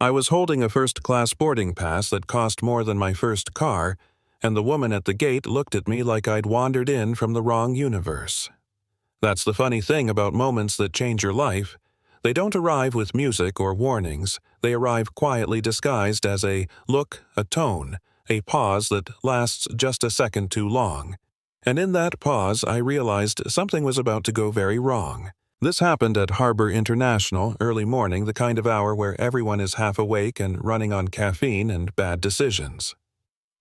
I was holding a first-class boarding pass that cost more than my first car, and the woman at the gate looked at me like I'd wandered in from the wrong universe. That's the funny thing about moments that change your life. They don't arrive with music or warnings. They arrive quietly disguised as a look, a tone, a pause that lasts just a second too long. And in that pause, I realized something was about to go very wrong. This happened at Harbor International, early morning, the kind of hour where everyone is half awake and running on caffeine and bad decisions.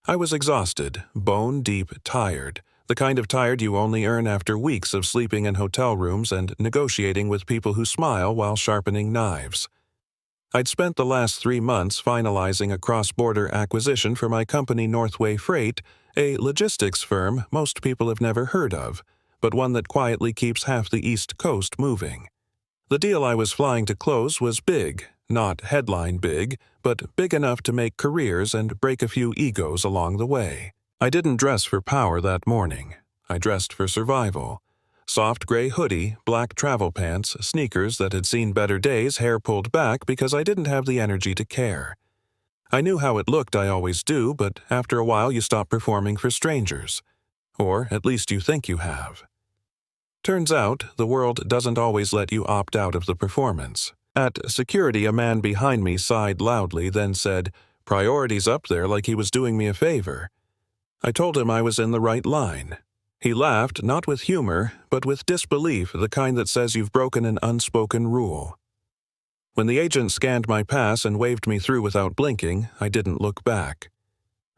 I was exhausted, bone-deep tired, the kind of tired you only earn after weeks of sleeping in hotel rooms and negotiating with people who smile while sharpening knives. I'd spent the last 3 months finalizing a cross-border acquisition for my company Northway Freight, a logistics firm most people have never heard of, but one that quietly keeps half the East Coast moving. The deal I was flying to close was big, not headline big, but big enough to make careers and break a few egos along the way. I didn't dress for power that morning. I dressed for survival. Soft gray hoodie, black travel pants, sneakers that had seen better days, hair pulled back because I didn't have the energy to care. I knew how it looked, I always do, but after a while you stop performing for strangers. Or at least you think you have. Turns out, the world doesn't always let you opt out of the performance. At security, a man behind me sighed loudly, then said, "Priorities up there," like he was doing me a favor. I told him I was in the right line. He laughed, not with humor, but with disbelief, the kind that says you've broken an unspoken rule. When the agent scanned my pass and waved me through without blinking, I didn't look back.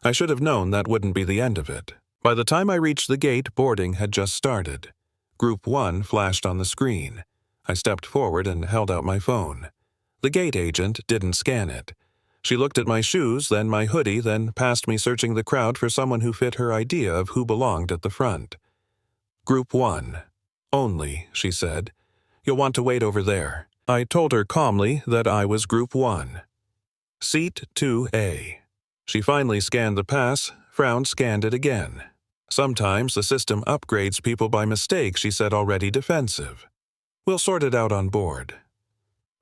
I should have known that wouldn't be the end of it. By the time I reached the gate, boarding had just started. Group 1 flashed on the screen. I stepped forward and held out my phone. The gate agent didn't scan it. She looked at my shoes, then my hoodie, then past me searching the crowd for someone who fit her idea of who belonged at the front. "Group 1. Only," she said. "You'll want to wait over there." I told her calmly that I was Group 1. "Seat 2A. She finally scanned the pass, frowned, scanned it again. "Sometimes the system upgrades people by mistake," she said, already defensive. "We'll sort it out on board."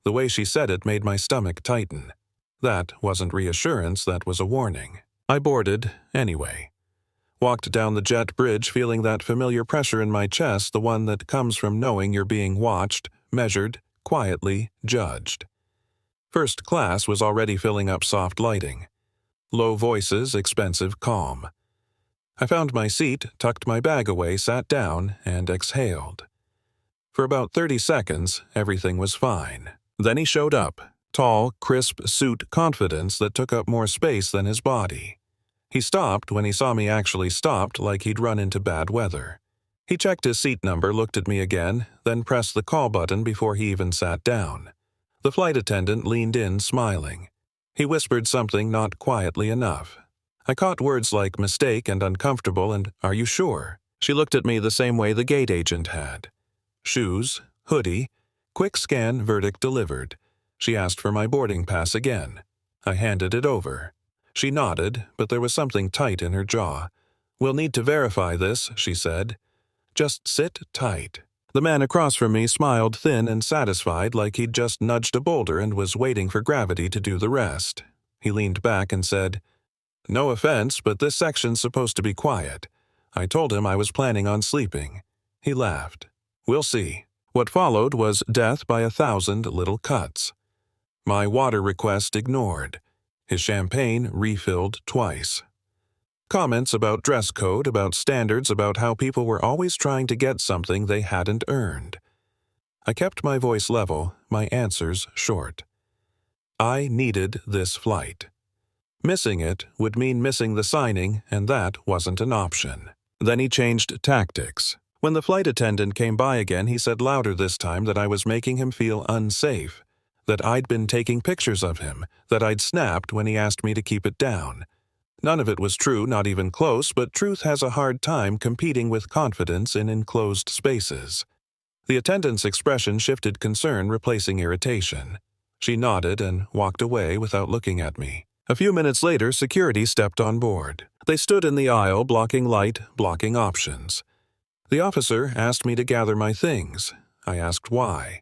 The way she said it made my stomach tighten. That wasn't reassurance, that was a warning. I boarded anyway. Walked down the jet bridge feeling that familiar pressure in my chest, the one that comes from knowing you're being watched, measured, quietly judged. First class was already filling up soft lighting. Low voices, expensive calm. I found my seat, tucked my bag away, sat down, and exhaled. For about 30 seconds, everything was fine. Then he showed up. Tall, crisp suit confidence that took up more space than his body. He stopped when he saw me actually stopped, like he'd run into bad weather. He checked his seat number, looked at me again, then pressed the call button before he even sat down. The flight attendant leaned in, smiling. He whispered something not quietly enough. I caught words like mistake and uncomfortable and "Are you sure?" She looked at me the same way the gate agent had. Shoes, hoodie, quick scan, verdict delivered. She asked for my boarding pass again. I handed it over. She nodded, but there was something tight in her jaw. "We'll need to verify this," she said. "Just sit tight." The man across from me smiled thin and satisfied, like he'd just nudged a boulder and was waiting for gravity to do the rest. He leaned back and said, "No offense, but this section's supposed to be quiet." I told him I was planning on sleeping. He laughed. "We'll see." What followed was death by 1,000 little cuts. My water request ignored. His champagne refilled twice. Comments about dress code, about standards, about how people were always trying to get something they hadn't earned. I kept my voice level, my answers short. I needed this flight. Missing it would mean missing the signing, and that wasn't an option. Then he changed tactics. When the flight attendant came by again, he said louder this time that I was making him feel unsafe, that I'd been taking pictures of him, that I'd snapped when he asked me to keep it down. None of it was true, not even close, but truth has a hard time competing with confidence in enclosed spaces. The attendant's expression shifted concern, replacing irritation. She nodded and walked away without looking at me. A few minutes later, security stepped on board. They stood in the aisle, blocking light, blocking options. The officer asked me to gather my things. I asked why.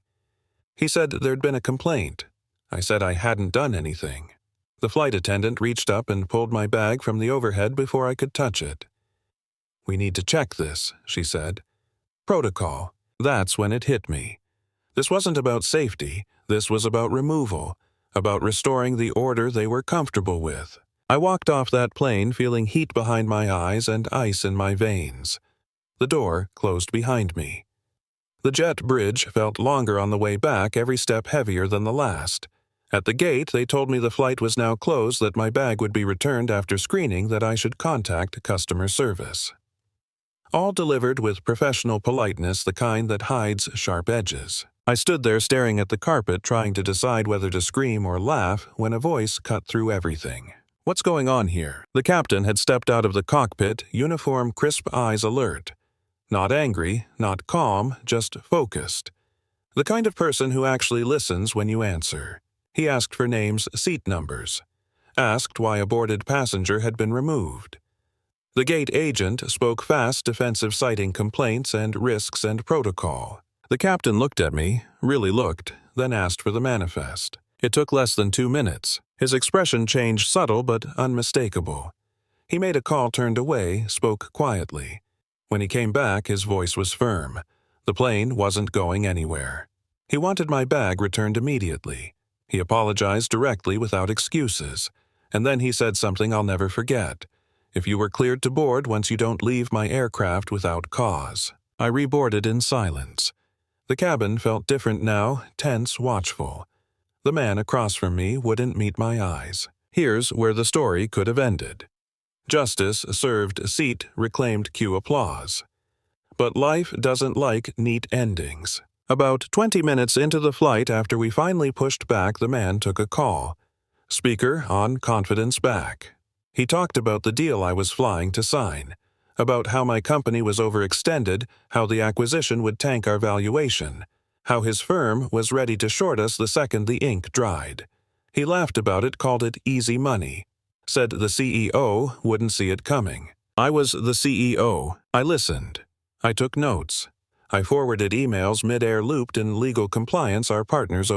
He said there'd been a complaint. I said I hadn't done anything. The flight attendant reached up and pulled my bag from the overhead before I could touch it. "We need to check this," she said. Protocol. That's when it hit me. This wasn't about safety. This was about removal, about restoring the order they were comfortable with. I walked off that plane feeling heat behind my eyes and ice in my veins. The door closed behind me. The jet bridge felt longer on the way back, every step heavier than the last. At the gate, they told me the flight was now closed, that my bag would be returned after screening, that I should contact customer service. All delivered with professional politeness, the kind that hides sharp edges. I stood there staring at the carpet, trying to decide whether to scream or laugh, when a voice cut through everything. "What's going on here?" The captain had stepped out of the cockpit, uniform, crisp eyes alert. Not angry, not calm, just focused. The kind of person who actually listens when you answer. He asked for names, seat numbers. Asked why a boarded passenger had been removed. The gate agent spoke fast, defensive, citing complaints and risks and protocol. The captain looked at me, really looked, then asked for the manifest. It took less than 2 minutes. His expression changed, subtle but unmistakable. He made a call, turned away, spoke quietly. When he came back, his voice was firm. The plane wasn't going anywhere. He wanted my bag returned immediately. He apologized directly without excuses. And then he said something I'll never forget. "If you were cleared to board, once you don't leave my aircraft without cause." I reboarded in silence. The cabin felt different now, tense, watchful. The man across from me wouldn't meet my eyes. Here's where the story could have ended. Justice served, seat reclaimed, cue applause. But life doesn't like neat endings. About 20 minutes into the flight, after we finally pushed back, the man took a call. Speaker on, confidence back. He talked about the deal I was flying to sign, about how my company was overextended, how the acquisition would tank our valuation, how his firm was ready to short us the second the ink dried. He laughed about it, called it easy money. Said the CEO wouldn't see it coming. I was the CEO. I listened. I took notes. I forwarded emails mid-air, looped in legal compliance our partners